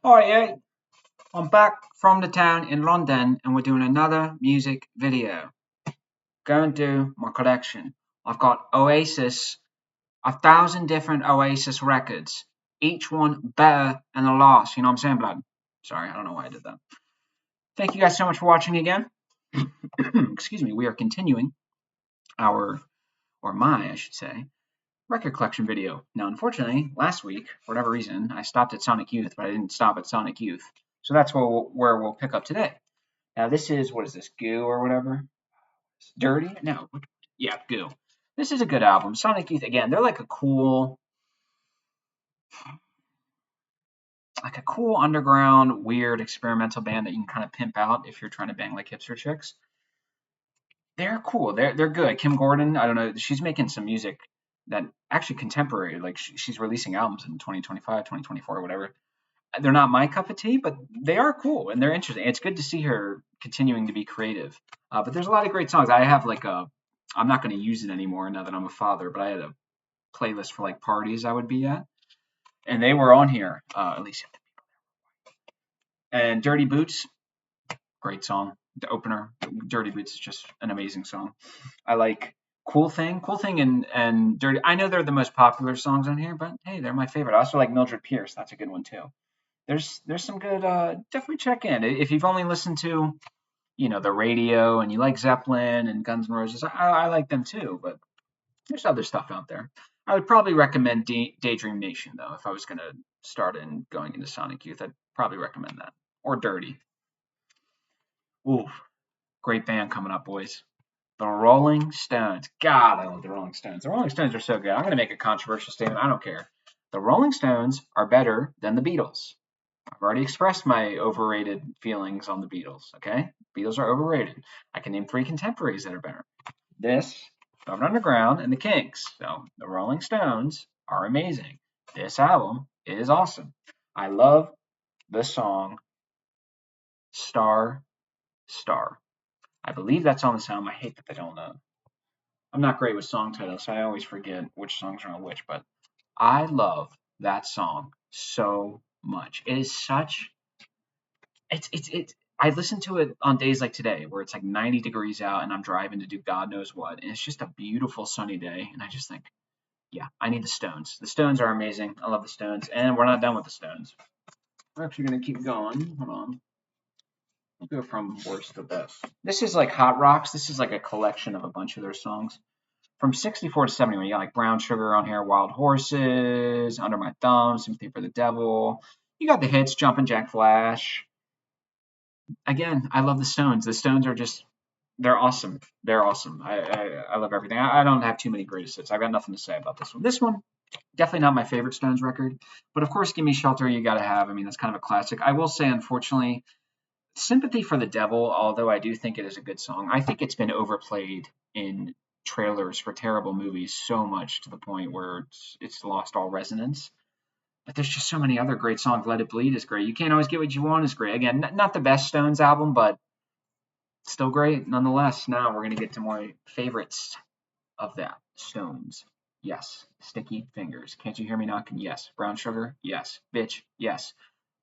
Oh yeah, I'm back from the town in London and we're doing another music video. Going through my collection. I've got Oasis, 1,000 different Oasis records, each one better than the last. You know what I'm saying, blood? Sorry, I don't know why I did that. Thank you guys so much for watching again. Excuse me, we are continuing our, or my, I should say, record collection video. Now, unfortunately, last week, for whatever reason, I stopped at Sonic Youth, but I didn't stop at Sonic Youth. So that's where we'll pick up today. Now this is what is this, Goo or whatever? Dirty? No. Yeah, Goo. This is a good album. Sonic Youth again, they're like a cool underground, weird experimental band that you can kind of pimp out if you're trying to bang like hipster chicks. They're cool. They're good. Kim Gordon, I don't know, she's making some music that actually contemporary. Like she's releasing albums in 2025, 2024, or whatever. They're not my cup of tea, but they are cool and they're interesting. It's good to see her continuing to be creative. But there's a lot of great songs. I have like I'm not going to use it anymore now that I'm a father, but I had a playlist for like parties I would be at, and they were on here. At least, and Dirty Boots, great song. The opener, Dirty Boots, is just an amazing song. I like Cool Thing, and Dirty. I know they're the most popular songs on here, but hey, they're my favorite. I also like Mildred Pierce. That's a good one too. There's some good. Definitely check in if you've only listened to the radio and you like Zeppelin and Guns N' Roses. I like them too, but there's other stuff out there. I would probably recommend Daydream Nation though. If I was gonna start in going into Sonic Youth, I'd probably recommend that or Dirty. Ooh, great band coming up, boys. The Rolling Stones. God, I love the Rolling Stones. The Rolling Stones are so good. I'm gonna make a controversial statement. I don't care. The Rolling Stones are better than the Beatles. I've already expressed my overrated feelings on the Beatles. Okay, Beatles are overrated. I can name 3 contemporaries that are better. This, Velvet Underground, and the Kinks. So the Rolling Stones are amazing. This album is awesome. I love the song Star Star. I believe that's on this album. I hate that they don't know. I'm not great with song titles, so I always forget which songs are on which, but I love that song so much. It is such it's I listen to it on days like today where it's like 90 degrees out and I'm driving to do God knows what, and it's just a beautiful sunny day, and I just think, yeah, I need the Stones. The Stones are amazing. I love the Stones, and we're not done with the Stones. We're actually gonna keep going. Hold on. We'll go from worst to best. This is like Hot Rocks. This is like a collection of a bunch of their songs. From 64 to 71, you got like Brown Sugar on here, Wild Horses, Under My Thumb, Sympathy for the Devil. You got the hits, Jumpin' Jack Flash. Again, I love the Stones. The Stones are just they're awesome. They're awesome. I love everything. I don't have too many greatest hits. I've got nothing to say about this one. This one, definitely not my favorite Stones record, but of course, Give Me Shelter, you got to have. I mean, that's kind of a classic. I will say, unfortunately, Sympathy for the Devil, although I do think it is a good song, I think it's been overplayed in trailers for terrible movies so much to the point where it's lost all resonance. But there's just so many other great songs. Let It Bleed is great. You Can't Always Get What You Want is great. Again, not the best Stones album, but still great nonetheless. Now we're going to get to my favorites of that. Stones. Yes. Sticky Fingers. Can't You Hear Me Knocking? Yes. Brown Sugar? Yes. Bitch? Yes.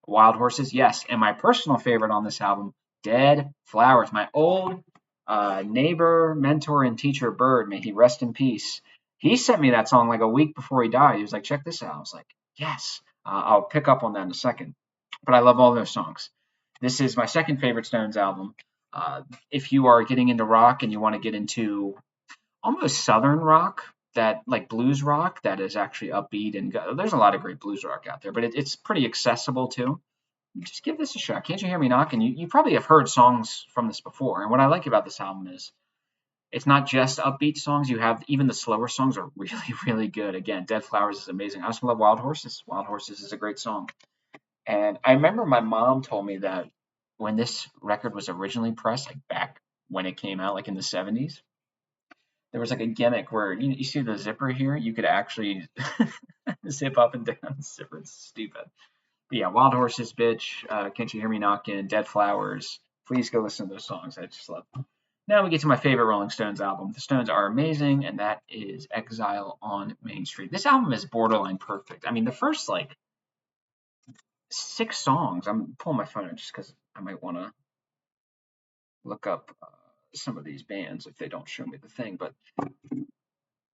Wild Horses? Yes. And my personal favorite on this album, Dead Flowers. My old neighbor, mentor, and teacher, Bird, may he rest in peace. He sent me that song like a week before he died. He was like, check this out. I was like, yes. I'll pick up on that in a second. But I love all those songs. This is my second favorite Stones album. If you are getting into rock and you want to get into almost southern rock, that like blues rock that is actually upbeat and there's a lot of great blues rock out there, but it's pretty accessible too. Just give this a shot. Can't You Hear Me Knocking? You probably have heard songs from this before, and what I like about this album is it's not just upbeat songs. You have even the slower songs are really really good. Again, Dead Flowers is amazing. I also love Wild Horses. Wild Horses is a great song, and I remember my mom told me that when this record was originally pressed, like back when it came out, like in the 70s, there was like a gimmick where you see the zipper here, you could actually zip up and down the zipper. It's stupid. But yeah, Wild Horses, Bitch, Can't You Hear Me Knocking, Dead Flowers. Please go listen to those songs. I just love them. Now we get to my favorite Rolling Stones album. The Stones are amazing, and that is Exile on Main Street. This album is borderline perfect. I mean, the first like 6 songs. I'm pulling my phone out just because I might want to look up some of these bands if they don't show me the thing. But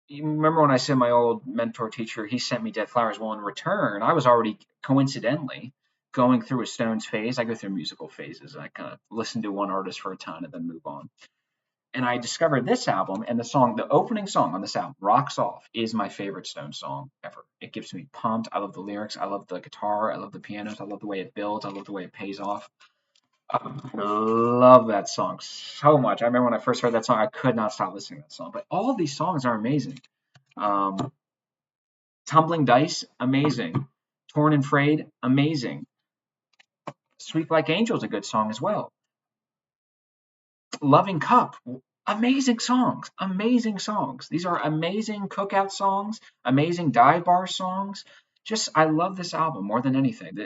you remember when I said my old mentor teacher, he sent me Dead Flowers? Well, in return, I was already coincidentally going through a Stones phase. I go through musical phases. I kind of listen to one artist for a time and then move on. And I discovered this album, and the opening song on this album, Rocks Off, is my favorite Stones song ever. It gets me pumped. I love the lyrics. I love the guitar. I love the pianos. I love the way it builds. I love the way it pays off. I love that song so much. I remember when I first heard that song, I could not stop listening to that song. But all of these songs are amazing. Um, Tumbling Dice, amazing. Torn and Frayed, amazing. Sweet Like Angels, a good song as well. Loving Cup, amazing songs, amazing songs. These are amazing cookout songs, amazing dive bar songs. Just, I love this album more than anything.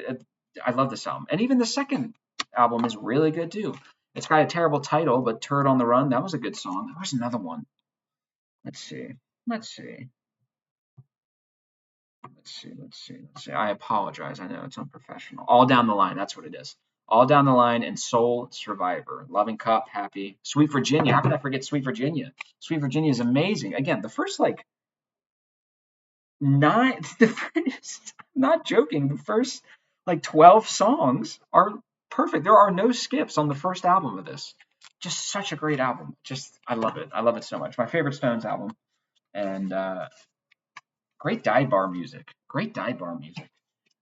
I love this album. And even the second album is really good too. It's got a terrible title, but Turd on the Run, that was a good song. There's another one. Let's see. Let's see. Let's see. I apologize. I know it's unprofessional. All Down the Line. That's what it is. All Down the Line and Soul Survivor. Loving Cup, Happy. Sweet Virginia. How could I forget Sweet Virginia? Sweet Virginia is amazing. Again, the first like nine, not joking, the first like 12 songs are perfect. There are no skips on the first album of this. Just such a great album. Just, I love it. I love it so much. My favorite Stones album. And great dive bar music. Great dive bar music.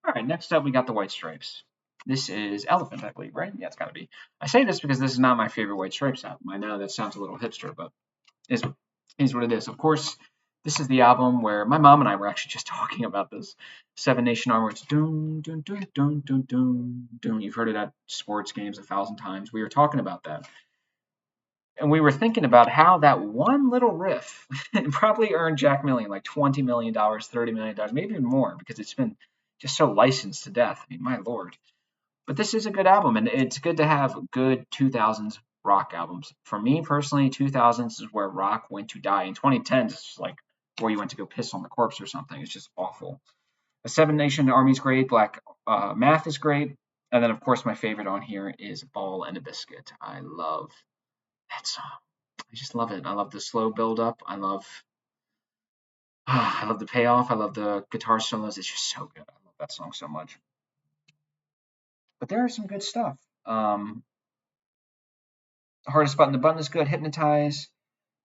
All right, next up we got the White Stripes. This is Elephant, I believe, right? Yeah, it's got to be. I say this because this is not my favorite White Stripes album. I know that sounds a little hipster, but is what it is. Of course, this is the album where my mom and I were actually just talking about this. Seven Nation Army, it's doom, doom, doom, doom, doom, doom, doom. You've heard it at sports games 1,000 times. We were talking about that. And we were thinking about how that one little riff probably earned Jack Million like $20 million, $30 million, maybe even more, because it's been just so licensed to death. I mean, my lord. But this is a good album, and it's good to have good 2000s rock albums. For me personally, 2000s is where rock went to die. In 2010s, it's like where you went to go piss on the corpse or something. It's just awful. The Seven Nation Army's great. Black Math is great. And then, of course, my favorite on here is Ball and a Biscuit. I love that song. I just love it. I love the slow build up. I love the payoff. I love the guitar solos. It's just so good. I love that song so much. But there is some good stuff. Hardest Button to Button is good. Hypnotize.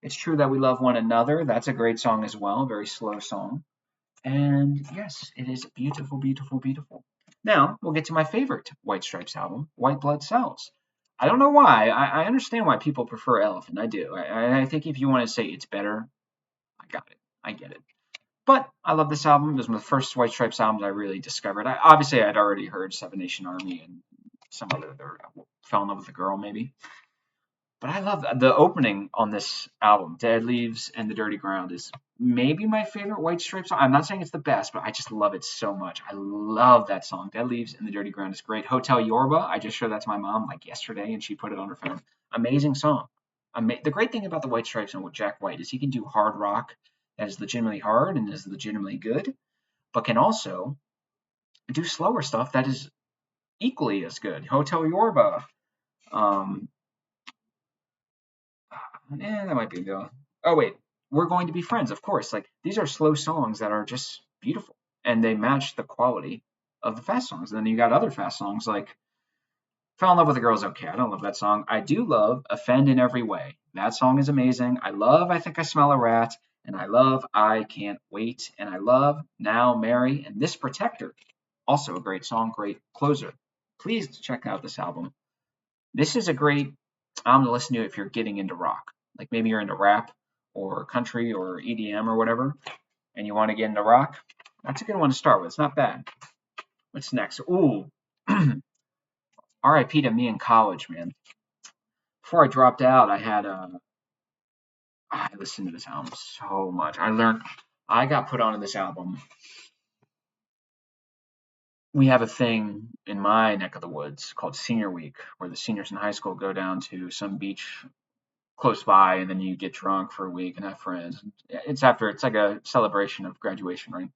It's True That We Love One Another. That's a great song as well. Very slow song. And yes, it is beautiful, beautiful, beautiful. Now we'll get to my favorite White Stripes album, White Blood Cells. I don't know why. I understand why people prefer Elephant. I do. I think if you want to say it's better, I got it. I get it. But I love this album. It was one of the first White Stripes albums I really discovered. Obviously, I'd already heard Seven Nation Army and some other, Fell in Love with a Girl, maybe. But I love the opening on this album, Dead Leaves and the Dirty Ground, is maybe my favorite White Stripes song. I'm not saying it's the best, but I just love it so much. I love that song. Dead Leaves and the Dirty Ground is great. Hotel Yorba, I just showed that to my mom like yesterday, and she put it on her phone. Amazing song. The great thing about the White Stripes and with Jack White is he can do hard rock that is legitimately hard and is legitimately good, but can also do slower stuff that is equally as good. Hotel Yorba. That might be the. Oh wait, We're Going to Be Friends. Of course, like these are slow songs that are just beautiful, and they match the quality of the fast songs. And then you got other fast songs like Fell in Love with a Girl is okay. I don't love that song. I do love Offend in Every Way. That song is amazing. I love I Think I Smell a Rat, and I love I Can't Wait, and I love Now Mary and This Protector. Also a great song, great closer. Please check out this album. This is a great album to listen to if you're getting into rock. Like maybe you're into rap or country or EDM or whatever, and you want to get into rock. That's a good one to start with. It's not bad. What's next? Ooh, R.I.P. to me in college, man. Before I dropped out, I listened to this album so much. I got put onto this album. We have a thing in my neck of the woods called Senior Week, where the seniors in high school go down to some beach close by, and then you get drunk for a week and have friends. It's like a celebration of graduation, right?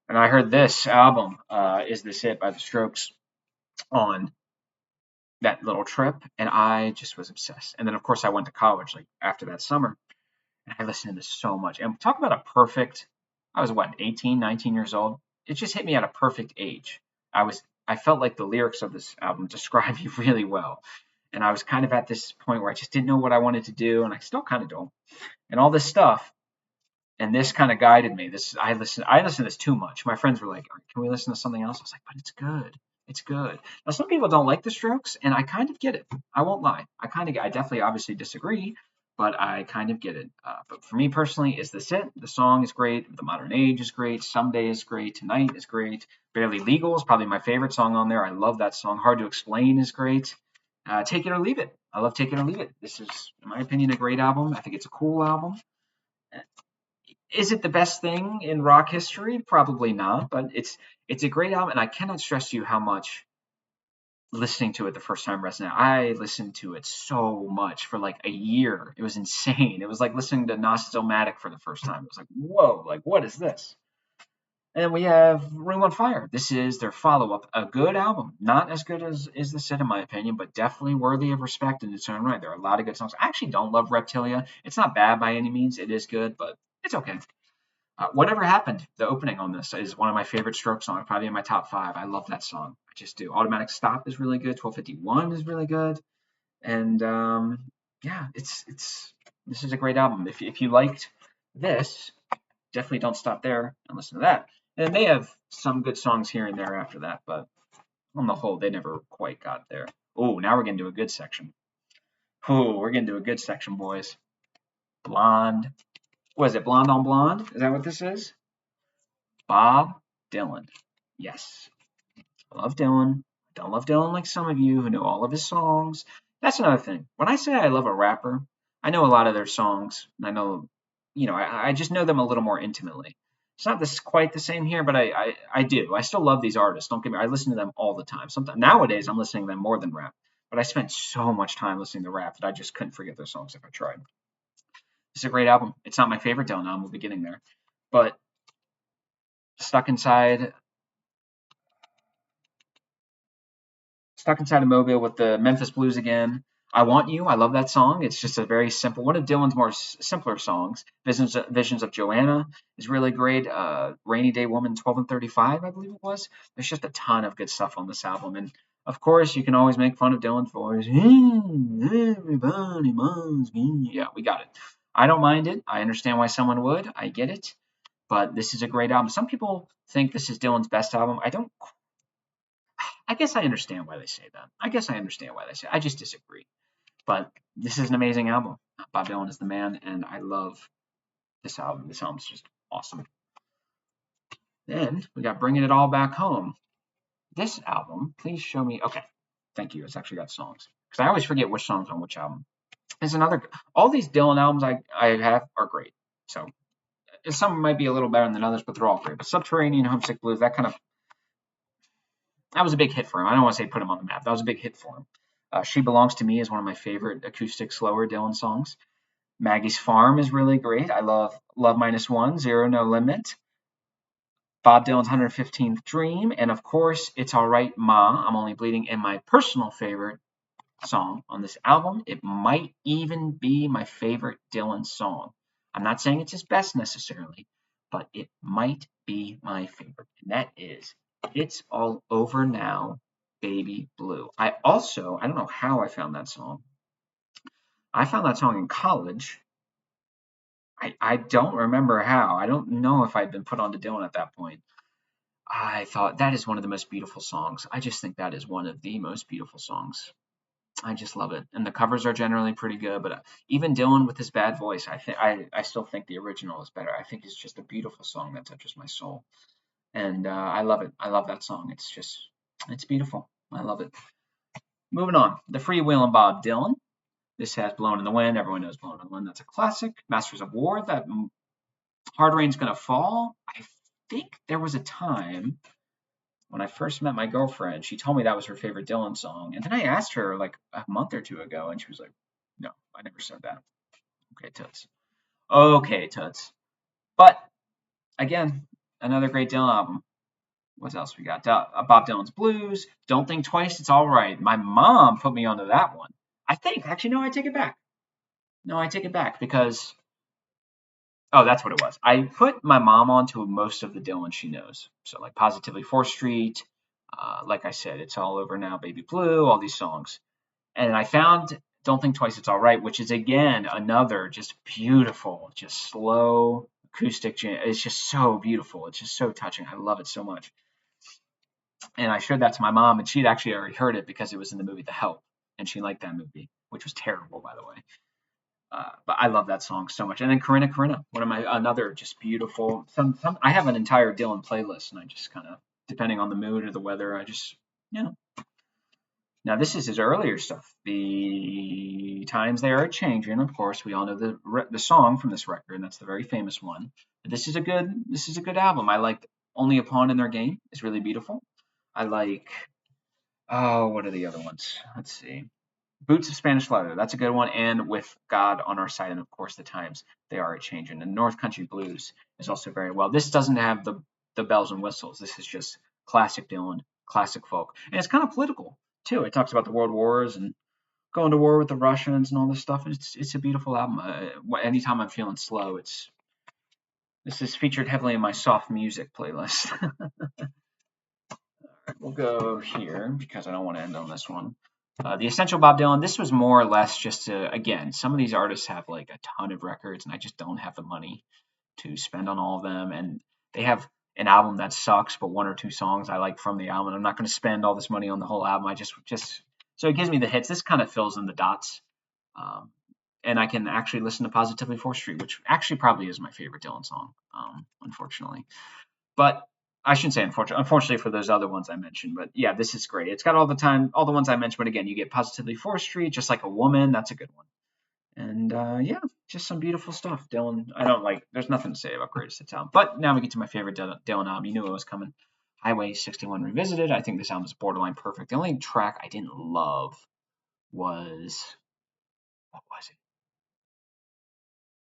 And I heard this album, Is This It by The Strokes, on that little trip, and I just was obsessed. And then, of course, I went to college like after that summer, and I listened to this so much. And talk about a perfect, I was what, 18, 19 years old? It just hit me at a perfect age. I felt like the lyrics of this album describe me really well. And I was kind of at this point where I just didn't know what I wanted to do, and I still kind of don't. And all this stuff, and this kind of guided me. I listened to this too much. My friends were like, "Can we listen to something else?" I was like, "But it's good. It's good." Now some people don't like the Strokes, and I kind of get it. I won't lie. I definitely obviously disagree, but I kind of get it. But for me personally, Is This It? The song is great. The Modern Age is great. Someday is great. Tonight is great. Barely Legal is probably my favorite song on there. I love that song. Hard to Explain is great. Take It or Leave It. I love Take It or Leave It. This is, in my opinion, a great album. I think it's a cool album. Is it the best thing in rock history? Probably not, but it's a great album, and I cannot stress to you how much listening to it the first time resonated. I listened to it so much for like a year. It was insane. It was like listening to Nostalmatic for the first time. It was like, whoa, like what is this? And then we have Room on Fire. This is their follow-up, a good album. Not as good as Is This It, in my opinion, but definitely worthy of respect in its own right. There are a lot of good songs. I actually don't love Reptilia. It's not bad by any means. It is good, but it's okay. Whatever Happened, the opening on this is one of my favorite Stroke songs, probably in my top five. I love that song. I just do. Automatic Stop is really good. 1251 is really good. And yeah, it's this is a great album. If you liked this, definitely don't stop there and listen to that. And they have some good songs here and there after that, but on the whole, they never quite got there. Oh, now we're getting to a good section. Oh, we're getting to a good section, boys. Blonde. What is it? Blonde on Blonde? Is that what this is? Bob Dylan. Yes, I love Dylan. I don't love Dylan like some of you who know all of his songs. That's another thing. When I say I love a rapper, I know a lot of their songs. And I know, I just know them a little more intimately. It's not this quite the same here, but I do. I still love these artists. Don't get me. I listen to them all the time. Sometimes nowadays I'm listening to them more than rap. But I spent so much time listening to rap that I just couldn't forget their songs if I tried. It's a great album. It's not my favorite Dylan album. We'll be getting there, but Stuck Inside a Mobile with the Memphis Blues again. I Want You. I love that song. It's just a very simple, one of Dylan's more simpler songs. Visions of Joanna is really great. Rainy Day Woman 12 and 35, I believe it was. There's just a ton of good stuff on this album. And of course, you can always make fun of Dylan's voice. Everybody must be. Yeah, we got it. I don't mind it. I understand why someone would. I get it. But this is a great album. Some people think this is Dylan's best album. I guess I understand why they say that. I just disagree. But this is an amazing album. Bob Dylan is the man, and I love this album. This album's just awesome. Then we got Bringing It All Back Home. This album, please show me. Okay, thank you. It's actually got songs because I always forget which songs on which album. There's another. All these Dylan albums I have are great. So some might be a little better than others, but they're all great. But Subterranean, Homesick Blues, that was a big hit for him. I don't want to say put him on the map. That was a big hit for him. She Belongs to Me is one of my favorite acoustic slower Dylan songs. Maggie's Farm is really great. I love Love Minus One, Zero No Limit, Bob Dylan's 115th Dream, and of course, It's Alright Ma, I'm Only Bleeding, and my personal favorite song on this album. It might even be my favorite Dylan song. I'm not saying it's his best necessarily, but it might be my favorite, and that is It's All Over Now, Baby Blue. I don't know how I found that song. I found that song in college. I don't remember how. I don't know if I'd been put onto Dylan at that point. I thought that is one of the most beautiful songs. I just think that is one of the most beautiful songs. I just love it, and the covers are generally pretty good. But even Dylan with his bad voice, I still think the original is better. I think it's just a beautiful song that touches my soul, and I love it. I love that song. It's beautiful. I love it. Moving on, the Freewheelin' Bob Dylan. This has Blowin' in the Wind. Everyone knows Blowin' in the Wind. That's a classic. Masters of War. That Hard Rain's Gonna Fall. I think there was a time when I first met my girlfriend, she told me that was her favorite Dylan song. And then I asked her like a month or two ago, and she was like, no, I never said that. Okay, Toots. Okay, Toots. But again, Another great Dylan album. What else we got? Bob Dylan's Blues. Don't Think Twice. It's All Right. My mom put me onto that one. I think. Actually, no, I take it back. No, I take it back because oh, that's what it was. I put my mom onto most of the Dylan she knows. So like Positively 4th Street, like I said, It's All Over Now, Baby Blue, all these songs. And I found Don't Think Twice, It's All Right, which is again another just beautiful, just slow acoustic jam. It's just so beautiful. It's just so touching. I love it so much. And I showed that to my mom, and she'd actually already heard it because it was in the movie The Help, and she liked that movie, which was terrible, by the way. But I love that song so much. And then Corinna, one of my another just beautiful. Some I have an entire Dylan playlist, and I just kind of depending on the mood or the weather, I just you know. Now this is his earlier stuff. The times they are changing. Of course, we all know the song from this record, and that's the very famous one. But this is a good album. I like Only a Pawn in Their Game. It's really beautiful. I like oh, what are the other ones? Let's see. Boots of Spanish Leather, that's a good one. And With God on Our Side, and of course, The Times They Are a Changin'. And North Country Blues is also very well. This doesn't have the bells and whistles. This is just classic Dylan, classic folk. And it's kind of political, too. It talks about the world wars and going to war with the Russians and all this stuff. It's a beautiful album. Anytime I'm feeling slow, this is featured heavily in my soft music playlist. We'll go here because I don't want to end on this one. The Essential Bob Dylan, this was more or less just to, again, some of these artists have like a ton of records and I just don't have the money to spend on all of them. And they have an album that sucks, but one or two songs I like from the album. And I'm not going to spend all this money on the whole album. I just, so it gives me the hits. This kind of fills in the dots. Um, and I can actually listen to Positively 4th Street, which actually probably is my favorite Dylan song, unfortunately. But I shouldn't say unfortunately for those other ones I mentioned, but yeah, this is great. It's got all the ones I mentioned, but again, you get Positively 4th Street, Just Like a Woman, that's a good one. And yeah, just some beautiful stuff. Dylan, I don't like, there's nothing to say about Greatest Hits album. But now we get to my favorite Dylan album. You knew it was coming. Highway 61 Revisited. I think this album is borderline perfect. The only track I didn't love was, what was it?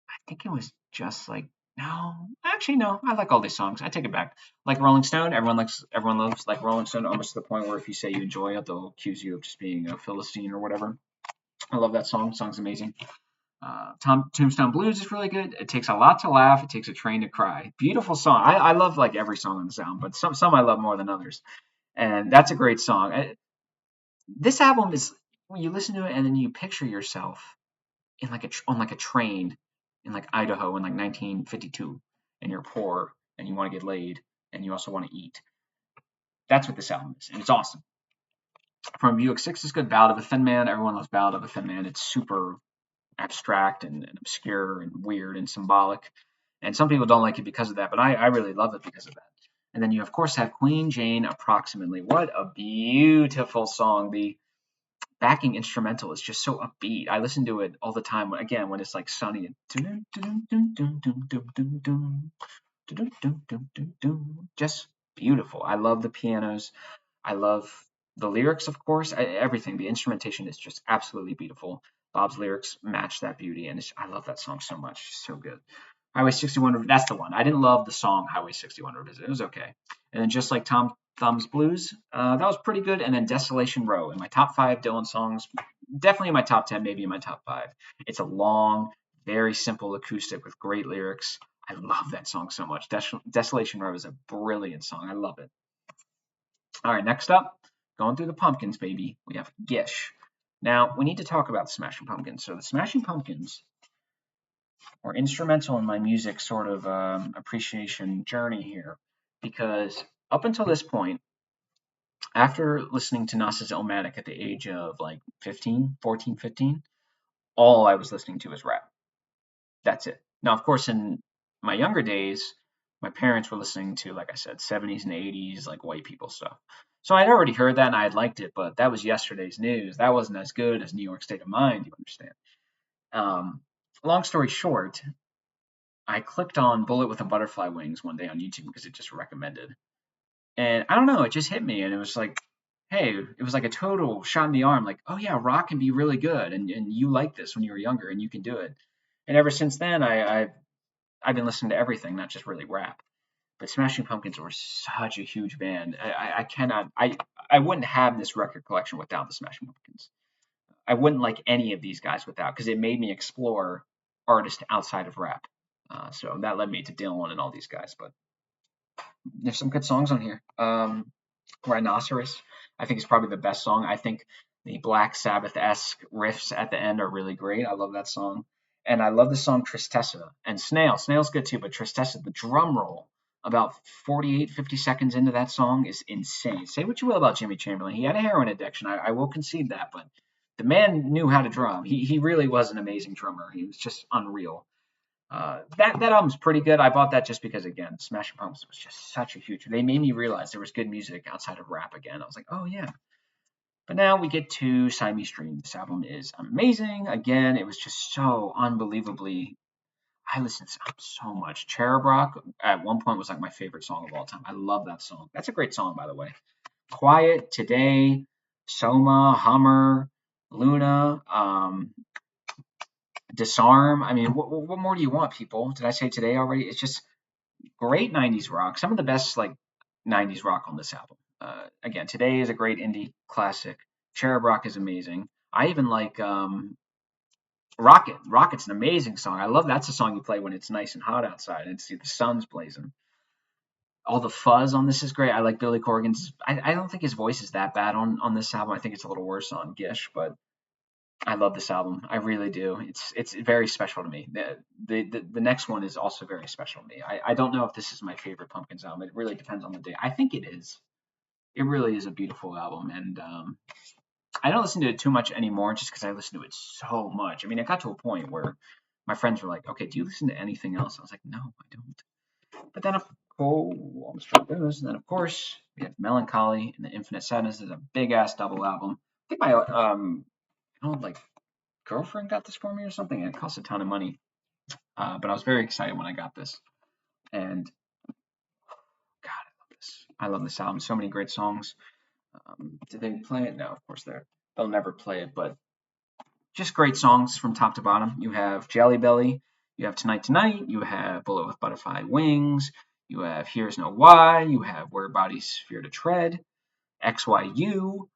I think it was just like no, actually no. I like all these songs. I take it back. Like Rolling Stone, everyone loves like Rolling Stone almost to the point where if you say you enjoy it, they'll accuse you of just being a philistine or whatever. I love that song. The song's amazing. Tombstone Blues is really good. It takes a lot to laugh. It takes a train to cry. Beautiful song. I love like every song on the album, but some I love more than others. And that's a great song. This album is when you listen to it and then you picture yourself in like on like a train in like Idaho in like 1952, and you're poor and you want to get laid and you also want to eat. That's what this album is, and it's awesome. From Buick 6 is good. Ballad of a Thin Man. Everyone loves Ballad of a Thin Man. It's super abstract and obscure and weird and symbolic. And some people don't like it because of that, but I really love it because of that. And then you, of course, have Queen Jane Approximately. What a beautiful song. The backing instrumental is just so upbeat. I listen to it all the time. Again, when it's like sunny and just beautiful. I love the pianos. I love the lyrics, of course. Everything. The instrumentation is just absolutely beautiful. Bob's lyrics match that beauty, and I love that song so much. So good. Highway 61, that's the one. I didn't love the song Highway 61 Revisit. It was okay. And then just like Tom Thumb's Blues, that was pretty good. And then Desolation Row in my top 5 Dylan songs, definitely in my top 10, maybe in my top 5. It's a long, very simple acoustic with great lyrics. I love that song so much. Desolation Row is a brilliant song. I love it. All right, next up, going through the Pumpkins, baby, we have Gish. Now, we need to talk about the Smashing Pumpkins. So the Smashing Pumpkins were instrumental in my music sort of appreciation journey here because up until this point, after listening to Nas's Illmatic at the age of like 14, 15, all I was listening to was rap. That's it. Now, of course, in my younger days, my parents were listening to, like I said, 70s and 80s, like white people stuff. So I'd already heard that and I had liked it, but that was yesterday's news. That wasn't as good as New York State of Mind, you understand. Long story short, I clicked on Bullet with the Butterfly Wings one day on YouTube because it just recommended. And I don't know, it just hit me and it was like, hey, it was like a total shot in the arm, like, oh yeah, rock can be really good and you liked this when you were younger and you can do it. And ever since then I've been listening to everything, not just really rap. But Smashing Pumpkins were such a huge band. I cannot. I wouldn't have this record collection without the Smashing Pumpkins. I wouldn't like any of these guys without, because it made me explore artists outside of rap. So that led me to Dylan and all these guys. But there's some good songs on here. Rhinoceros, I think, is probably the best song. I think the Black Sabbath-esque riffs at the end are really great. I love that song. And I love the song Tristessa. And Snail. Snail's good too, but Tristessa, the drum roll about 48, 50 seconds into that song is insane. Say what you will about Jimmy Chamberlain. He had a heroin addiction. I will concede that, but the man knew how to drum. He really was an amazing drummer. He was just unreal. That album's pretty good. I bought that just because, again, Smashing Pumpkins was just such a huge. They made me realize there was good music outside of rap again. I was like, oh yeah. But now we get to Siamese Dream. This album is amazing. Again, it was just so unbelievably. I listened to so much. Cherub Rock at one point was like my favorite song of all time. I love that song. That's a great song, by the way. Quiet, Today, Soma, Hummer, Luna, Disarm. I mean, what more do you want, people? Did I say Today already? It's just great 90s rock. Some of the best like 90s rock on this album. Again, Today is a great indie classic. Cherub Rock is amazing. I even like Rocket. Rocket's an amazing song. I love that's a song you play when it's nice and hot outside and see the sun's blazing. All the fuzz on this is great. I like Billy Corgan's. I don't think his voice is that bad on this album. I think it's a little worse on Gish, but I love this album. I really do. It's very special to me. The next one is also very special to me. I don't know if this is my favorite Pumpkins album. It really depends on the day. I think it is. It really is a beautiful album, and I don't listen to it too much anymore, just because I listen to it so much. I mean, it got to a point where my friends were like, "Okay, do you listen to anything else?" I was like, "No, I don't." But then, almost tried those, and then of course we have Melancholy and the Infinite Sadness. Is a big ass double album. I think my like girlfriend got this for me or something, and it cost a ton of money. But I was very excited when I got this, and God, I love this. I love this album. So many great songs. Did they play it? No, of course they'll never play it, but just great songs from top to bottom. You have Jelly Belly, you have Tonight Tonight, you have Bullet with Butterfly Wings, you have Here's No Why, you have Where Bodies Fear to Tread, XYU,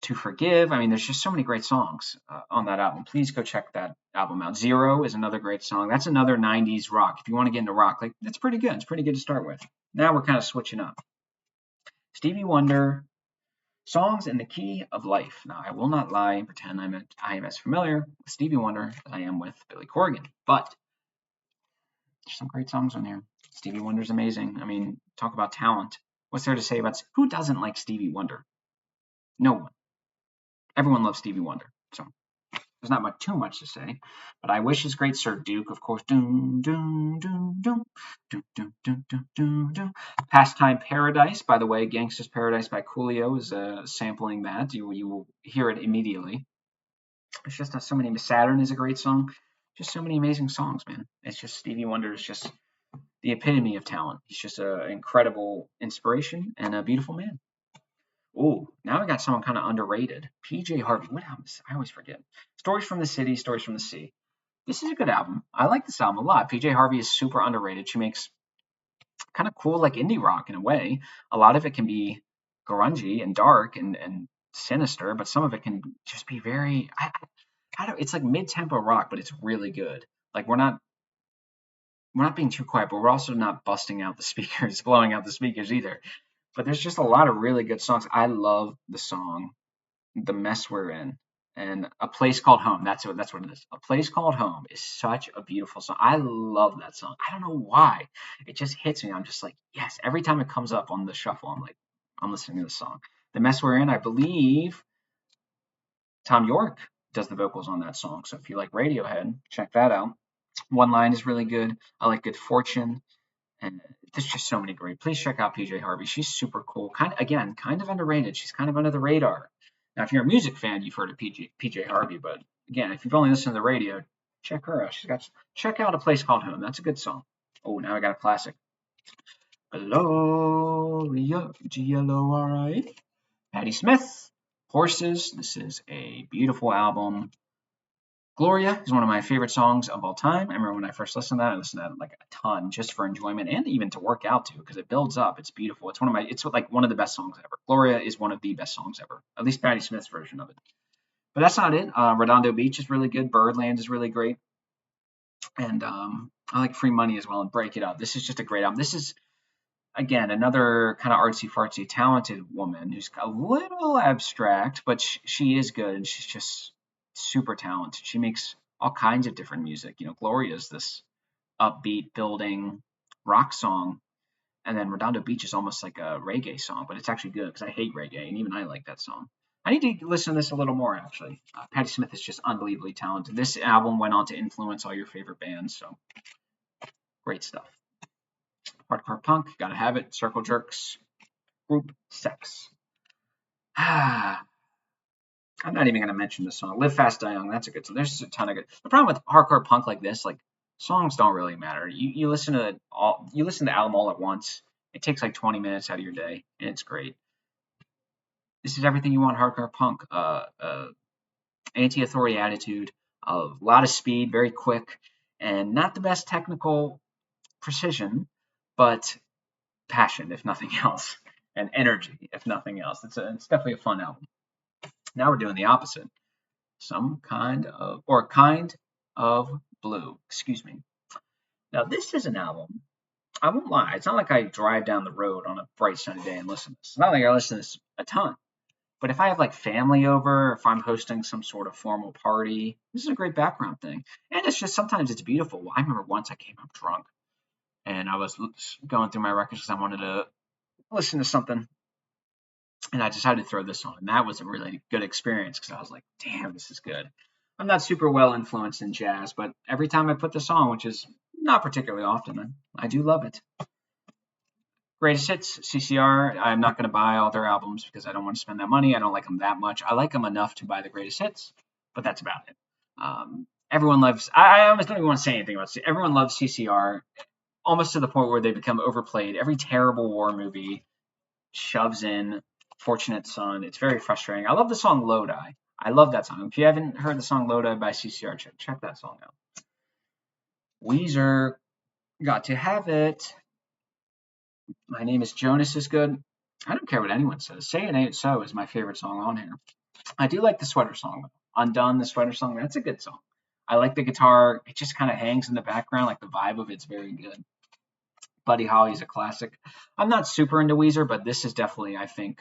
To Forgive. I mean, there's just so many great songs on that album. Please go check that album out. Zero is another great song. That's another 90s rock. If you want to get into rock, like, it's pretty good. It's pretty good to start with. Now we're kind of switching up. Stevie Wonder, Songs in the Key of Life. Now, I will not lie and pretend I am as familiar with Stevie Wonder as I am with Billy Corgan, but there's some great songs on here. Stevie Wonder's amazing. I mean, talk about talent. What's there to say about who doesn't like Stevie Wonder? No one. Everyone loves Stevie Wonder. So there's not too much to say. But I Wish is great. Sir Duke, of course. Doom, doom, doom, doom, doom, doom, doom, doom, doom, doom. Pastime Paradise, by the way, Gangsta's Paradise by Coolio is sampling that. You will hear it immediately. It's just so many. Saturn is a great song. Just so many amazing songs, man. It's just Stevie Wonder is just the epitome of talent. He's just an incredible inspiration and a beautiful man. Oh, now I got someone kind of underrated. PJ Harvey. What album is this? I always forget. Stories from the City, Stories from the Sea. This is a good album. I like this album a lot. PJ Harvey is super underrated. She makes kind of cool, like indie rock in a way. A lot of it can be grungy and dark and sinister, but some of it can just be very. I don't. It's like mid-tempo rock, but it's really good. Like we're not being too quiet, but we're also not busting out the speakers, blowing out the speakers either. But there's just a lot of really good songs. I love the song "The Mess We're In" and "A Place Called Home." That's what it is. "A Place Called Home" is such a beautiful song. I love that song. I don't know why. It just hits me. I'm just like, yes. Every time it comes up on the shuffle, I'm like, I'm listening to this song. "The Mess We're In," I believe Tom York does the vocals on that song. So if you like Radiohead, check that out. One Line is really good. I like Good Fortune. And there's just so many great. Please check out PJ Harvey. She's super cool. Kind of underrated. She's kind of under the radar. Now, if you're a music fan, you've heard of PJ Harvey, but again, if you've only listened to the radio, check her out. Check out A Place Called Home. That's a good song. Oh, now I got a classic. Gloria, Glori. Patti Smith, Horses. This is a beautiful album. Gloria is one of my favorite songs of all time. I remember when I first listened to that, I listened to that like a ton just for enjoyment and even to work out to because it builds up. It's beautiful. It's like one of the best songs ever. Gloria is one of the best songs ever, at least Patti Smith's version of it. But that's not it. Redondo Beach is really good. Birdland is really great. And I like Free Money as well and Break It Up. This is just a great album. This is, again, another kind of artsy fartsy talented woman who's a little abstract, but she is good and she's just super talented. She makes all kinds of different music. Gloria is this upbeat building rock song, and then Redondo Beach is almost like a reggae song, but it's actually good because I hate reggae and even I like that song. I need to listen to this a little more actually. Patti Smith is just unbelievably talented. This album went on to influence all your favorite bands, so great stuff. Hardcore punk, gotta have it. Circle Jerks, Group Sex. I'm not even gonna mention the song. Live Fast, Die Young. That's a good song. There's a ton of good. The problem with hardcore punk like this, like songs don't really matter. You listen to the album all at once. It takes like 20 minutes out of your day, and it's great. This is everything you want. Hardcore punk. Anti-authority attitude. A lot of speed, very quick, and not the best technical precision, but passion, if nothing else, and energy, if nothing else. It's definitely a fun album. Now we're doing the opposite. Kind of Blue. Excuse me. Now this is an album. I won't lie. It's not like I drive down the road on a bright sunny day and listen to this. It's not like I listen to this a ton. But if I have like family over, if I'm hosting some sort of formal party, this is a great background thing. And it's just sometimes it's beautiful. I remember once I came up drunk and I was going through my records because I wanted to listen to something. And I decided to throw this on. And that was a really good experience because I was like, damn, this is good. I'm not super well influenced in jazz, but every time I put this on, which is not particularly often, I do love it. Greatest Hits, CCR. I'm not going to buy all their albums because I don't want to spend that money. I don't like them that much. I like them enough to buy the Greatest Hits, but that's about it. Everyone loves. I almost don't even want to say anything about it. Everyone loves CCR, almost to the point where they become overplayed. Every terrible war movie shoves in Fortunate Son. It's very frustrating. I love the song Lodi. I love that song. If you haven't heard the song Lodi by CCR, check that song out. Weezer, Got to Have It. My Name is Jonas is good. I don't care what anyone says. Say It Ain't So is my favorite song on here. I do like the Sweater song. Undone, the Sweater song, that's a good song. I like the guitar. It just kind of hangs in the background. Like the vibe of it's very good. Buddy Holly's a classic. I'm not super into Weezer, but this is definitely, I think,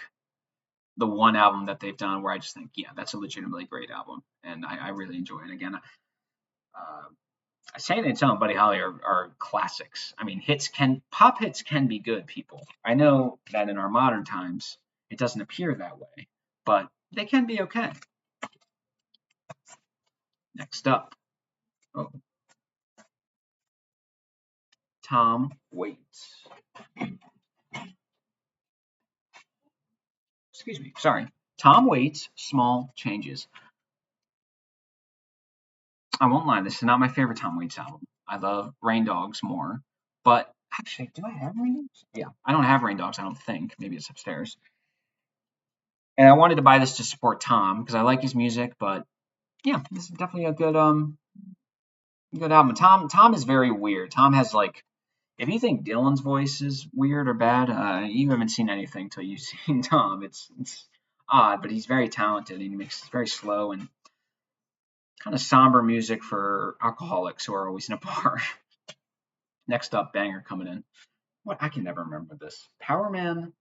the one album that they've done where I just think, yeah, that's a legitimately great album. And I really enjoy it. Again, Saying It's Own, Buddy Holly are classics. I mean, pop hits can be good, people. I know that in our modern times, it doesn't appear that way, but they can be okay. Next up, Tom Waits. Excuse me, sorry. Tom Waits, Small Changes. I won't lie, this is not my favorite Tom Waits album. I love Rain Dogs more, but actually, do I have Rain Dogs? Yeah, I don't have Rain Dogs, I don't think. Maybe it's upstairs. And I wanted to buy this to support Tom because I like his music, but yeah, this is definitely a good album. Tom is very weird. Tom has like, if you think Dylan's voice is weird or bad, you haven't seen anything till you've seen Tom. It's odd, but he's very talented and he makes very slow and kind of somber music for alcoholics who are always in a bar. Next up, banger coming in. What, I can never remember this. Powerman,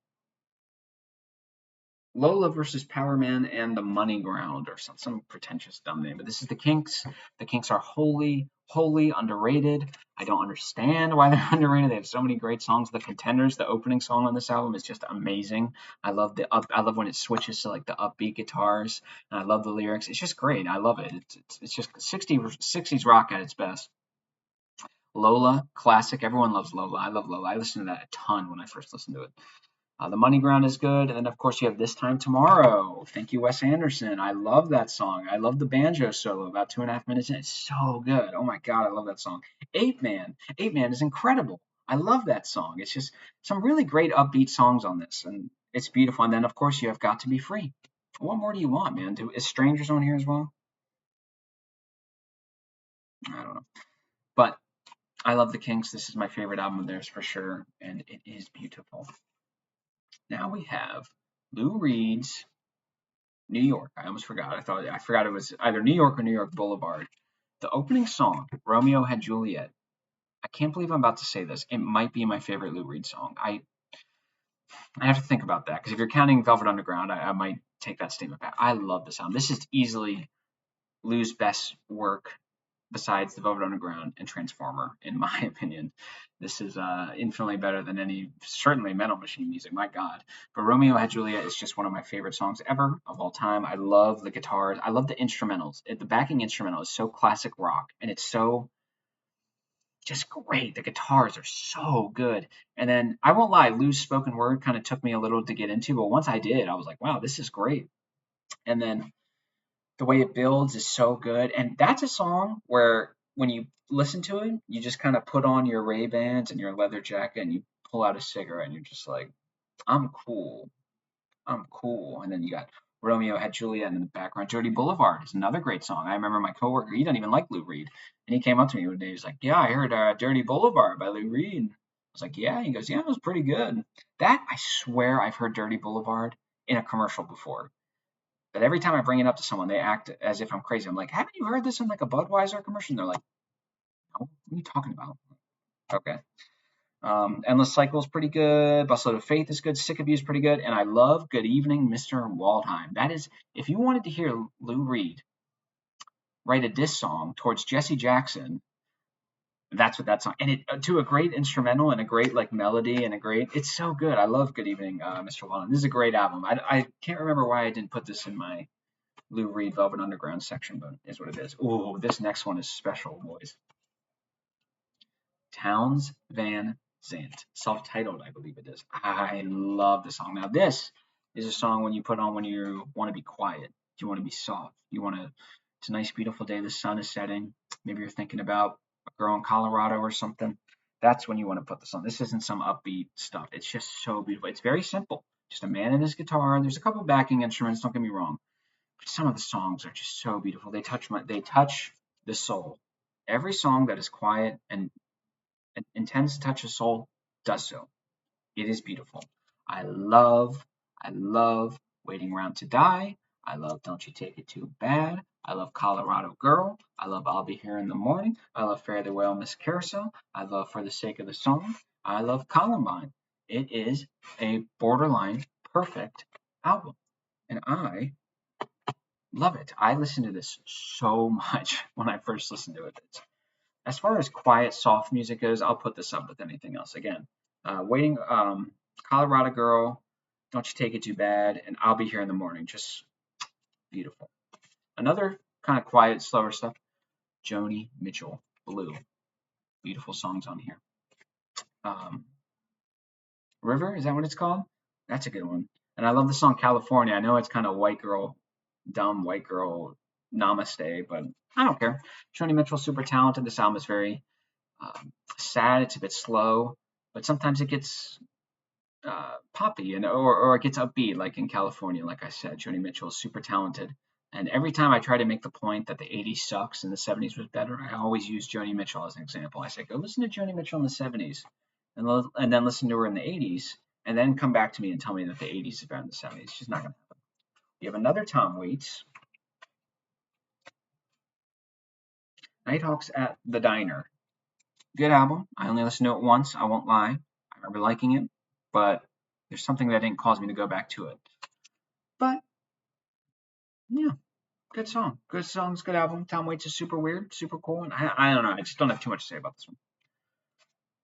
Lola versus Powerman and the Money Ground, or some pretentious dumb name. But this is the Kinks. The Kinks are wholly underrated. I don't understand why they're underrated. They have so many great songs. The Contenders, the opening song on this album, is just amazing. I love when it switches to like the upbeat guitars, and I love the lyrics. It's just great. I love it. It's just 60s rock at its best. Lola, classic. Everyone loves Lola. I love Lola. I listened to that a ton when I first listened to it. The Money Ground is good. And then, of course, you have This Time Tomorrow. Thank you, Wes Anderson. I love that song. I love the banjo solo, about 2.5 minutes in. It's so good. Oh, my God, I love that song. Ape Man. Ape Man is incredible. I love that song. It's just some really great upbeat songs on this. And it's beautiful. And then, of course, you have Got to Be Free. What more do you want, man? Is Strangers on here as well? I don't know. But I love the Kinks. This is my favorite album of theirs for sure, and it is beautiful. Now we have Lou Reed's New York. I almost forgot. I forgot it was either New York or New York Boulevard. The opening song, Romeo Had Juliet. I can't believe I'm about to say this. It might be my favorite Lou Reed song. I have to think about that because if you're counting Velvet Underground, I might take that statement back. I love this album. This is easily Lou's best work besides the Velvet Underground and Transformer, in my opinion. This is infinitely better than any, certainly Metal Machine music, my God. But Romeo Had Juliet is just one of my favorite songs ever of all time. I love the guitars. I love the instrumentals. The backing instrumental is so classic rock, and it's so just great. The guitars are so good. And then I won't lie, Lou's spoken word kind of took me a little to get into, but once I did, I was like, wow, this is great. And then the way it builds is so good. And that's a song where when you listen to it, you just kind of put on your Ray-Bans and your leather jacket and you pull out a cigarette and you're just like, I'm cool. I'm cool. And then you got Romeo Had Juliet in the background. Dirty Boulevard is another great song. I remember my coworker, he doesn't even like Lou Reed. And he came up to me one day, he's like, yeah, I heard Dirty Boulevard by Lou Reed. I was like, yeah. He goes, yeah, it was pretty good. That, I swear I've heard Dirty Boulevard in a commercial before. But every time I bring it up to someone, they act as if I'm crazy. I'm like, haven't you heard this in like a Budweiser commercial? And they're like, no, what are you talking about? Okay. Endless Cycle is pretty good. Bustle of Faith is good. Sick of You is pretty good. And I love Good Evening, Mr. Waldheim. That is, if you wanted to hear Lou Reed write a diss song towards Jesse Jackson, that's what that song, and it to a great instrumental and a great like melody and a great, it's so good. I love Good Evening, Mr. Waldheim. This is a great album. I can't remember why I didn't put this in my Lou Reed Velvet Underground section, but is what it is. Ooh, this next one is special, boys. Townes Van Zandt, self-titled, I believe it is. I love the song. Now, this is a song when you put on when you want to be quiet, you want to be soft, you want to. It's a nice, beautiful day. The sun is setting. Maybe you're thinking about a girl in Colorado or something. That's when you want to put this on. This isn't some upbeat stuff. It's just so beautiful. It's very simple. Just a man and his guitar. There's a couple backing instruments. Don't get me wrong. But some of the songs are just so beautiful. They touch the soul. Every song that is quiet and intends to touch the soul does so. It is beautiful. I love, I love Waiting Around to Die. I love Don't You Take It Too Bad. I love Colorado Girl. I love I'll Be Here in the Morning. I love Fare Thee Well, Miss Carousel. I love For the Sake of the Song. I love Columbine. It is a borderline perfect album. And I love it. I listened to this so much when I first listened to it. As far as quiet, soft music goes, I'll put this up with anything else. Again, Colorado Girl, Don't You Take It Too Bad, and I'll Be Here in the Morning. Just beautiful. Another kind of quiet, slower stuff, Joni Mitchell, Blue. Beautiful songs on here. River, is that what it's called? That's a good one. And I love the song California. I know it's kind of white girl, dumb white girl namaste, but I don't care. Joni Mitchell, super talented. This album is very sad. It's a bit slow, but sometimes it gets poppy or it gets upbeat, like in California. Like I said, Joni Mitchell is super talented. And every time I try to make the point that the 80s sucks and the 70s was better, I always use Joni Mitchell as an example. I say, go listen to Joni Mitchell in the 70s and then listen to her in the 80s and then come back to me and tell me that the 80s is better than the 70s. She's not going to happen. We have another Tom Waits. Nighthawks at the Diner. Good album. I only listened to it once. I won't lie. I remember liking it, but there's something that didn't cause me to go back to it. But yeah, good song. Good songs, good album. Tom Waits is super weird, super cool, and I don't know. I just don't have too much to say about this one.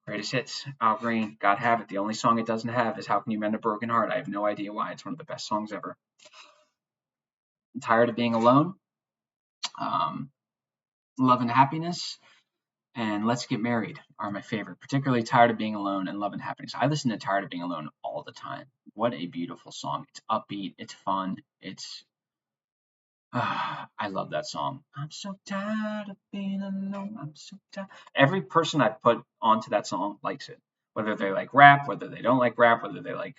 Greatest hits, Al Green, God Have It. The only song it doesn't have is How Can You Mend a Broken Heart? I have no idea why. It's one of the best songs ever. I'm Tired of Being Alone. Love and Happiness and Let's Get Married are my favorite, particularly Tired of Being Alone and Love and Happiness. I listen to Tired of Being Alone all the time. What a beautiful song. It's upbeat, it's fun, it's I love that song. I'm so tired of being alone. I'm so tired. Every person I put onto that song likes it. Whether they like rap, whether they don't like rap, whether they like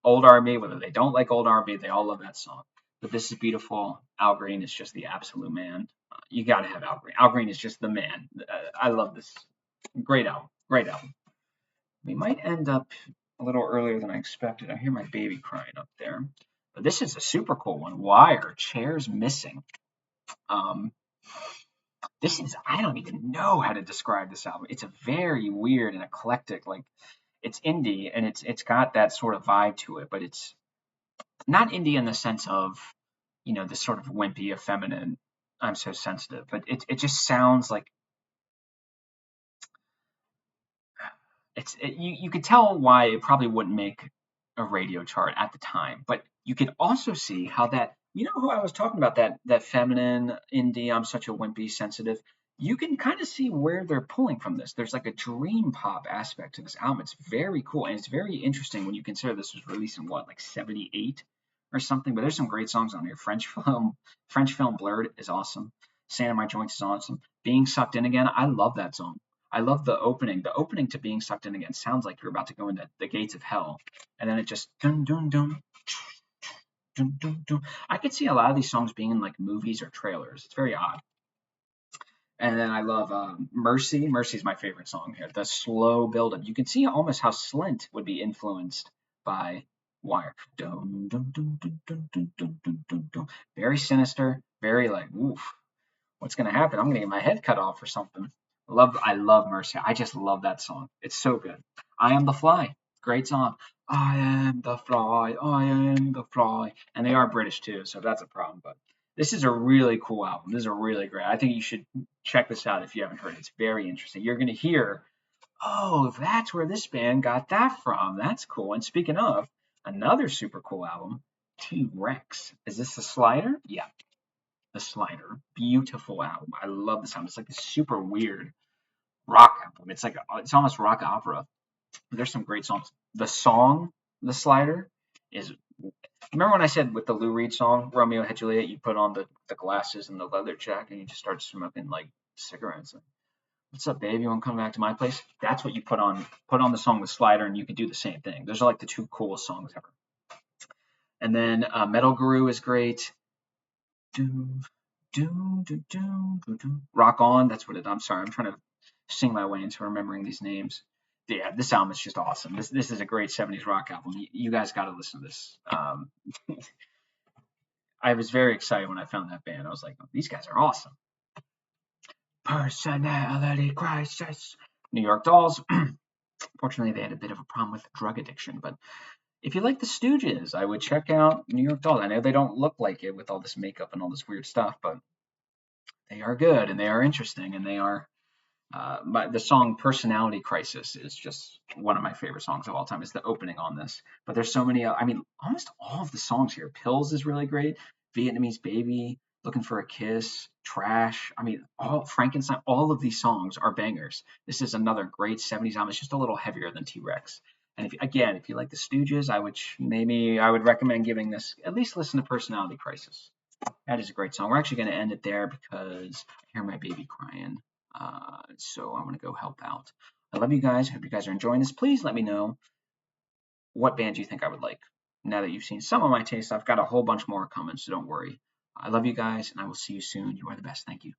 old R&B, whether they don't like old R&B, they all love that song. But This Is Beautiful. Al Green is just the absolute man. You got to have Al Green. Al Green is just the man. I love this. Great album. Great album. We might end up a little earlier than I expected. I hear my baby crying up there. But this is a super cool one. Wire, Chairs Missing. Um, this is, I don't even know how to describe this album. It's a very weird and eclectic, like, it's indie and it's got that sort of vibe to it, but it's not indie in the sense of, this sort of wimpy, effeminate, I'm so sensitive, but it just sounds like you could tell why it probably wouldn't make a radio chart at the time, but you could also see how that, who I was talking about, that feminine indie, I'm such a wimpy sensitive. You can kind of see where they're pulling from this. There's like a dream pop aspect to this album. It's very cool and it's very interesting when you consider this was released in what, like 78 or something. But there's some great songs on here. French Film Blurred is awesome. Sand in My Joints is awesome. Being Sucked In Again, I love that song. I love the opening. The opening to Being Sucked In Again sounds like you're about to go into the gates of hell, and then it just dun dun dun dun dun dun. I could see a lot of these songs being in like movies or trailers. It's very odd. And then I love Mercy. Mercy is my favorite song here. The slow buildup. You can see almost how Slint would be influenced by Wire. Dun, dun, dun, dun, dun, dun, dun, dun, dun, dun. Very sinister. Very like, oof, what's gonna happen? I'm gonna get my head cut off or something. I love Mercy. I just love that song. It's so good. I Am the Fly. Great song. I am the fly. I am the fly. And they are British too, so that's a problem. But this is a really cool album. This is a really great. I think you should check this out if you haven't heard it. It's very interesting. You're gonna hear, oh, that's where this band got that from. That's cool. And speaking of, another super cool album, T Rex. Is this the Slider? Yeah, the Slider. Beautiful album. I love the sound. It's like this super weird rock album. It's almost rock opera. There's some great songs. The song, The Slider, is. Remember when I said with the Lou Reed song, Romeo had Juliet, you put on the glasses and the leather jacket and you just start smoking like cigarettes. And, what's up, babe? You want to come back to my place? That's what you put on. Put on the song The Slider, and you could do the same thing. Those are like the two coolest songs ever. And then Metal Guru is great. Rock On. That's what it. I'm sorry. I'm trying to sing my way into remembering these names. Yeah, this album is just awesome. This is a great 70s rock album. You guys got to listen to this. I was very excited when I found that band. I was like, oh, these guys are awesome. Personality Crisis. New York Dolls. Fortunately, they had a bit of a problem with drug addiction, but if you like the Stooges, I would check out New York Dolls. I know they don't look like it with all this makeup and all this weird stuff, but they are good and they are interesting and they are. The song "Personality Crisis" is just one of my favorite songs of all time. It's the opening on this, but there's so many. I mean, almost all of the songs here. "Pills" is really great. "Vietnamese Baby," "Looking for a Kiss," "Trash." I mean, all Frankenstein. All of these songs are bangers. This is another great '70s album. It's just a little heavier than T-Rex. And if you like the Stooges, I would recommend giving this at least listen to "Personality Crisis." That is a great song. We're actually going to end it there because I hear my baby crying. So I'm going to go help out. I love you guys. Hope you guys are enjoying this. Please let me know what band you think I would like. Now that you've seen some of my taste, I've got a whole bunch more coming, so don't worry. I love you guys, and I will see you soon. You are the best. Thank you.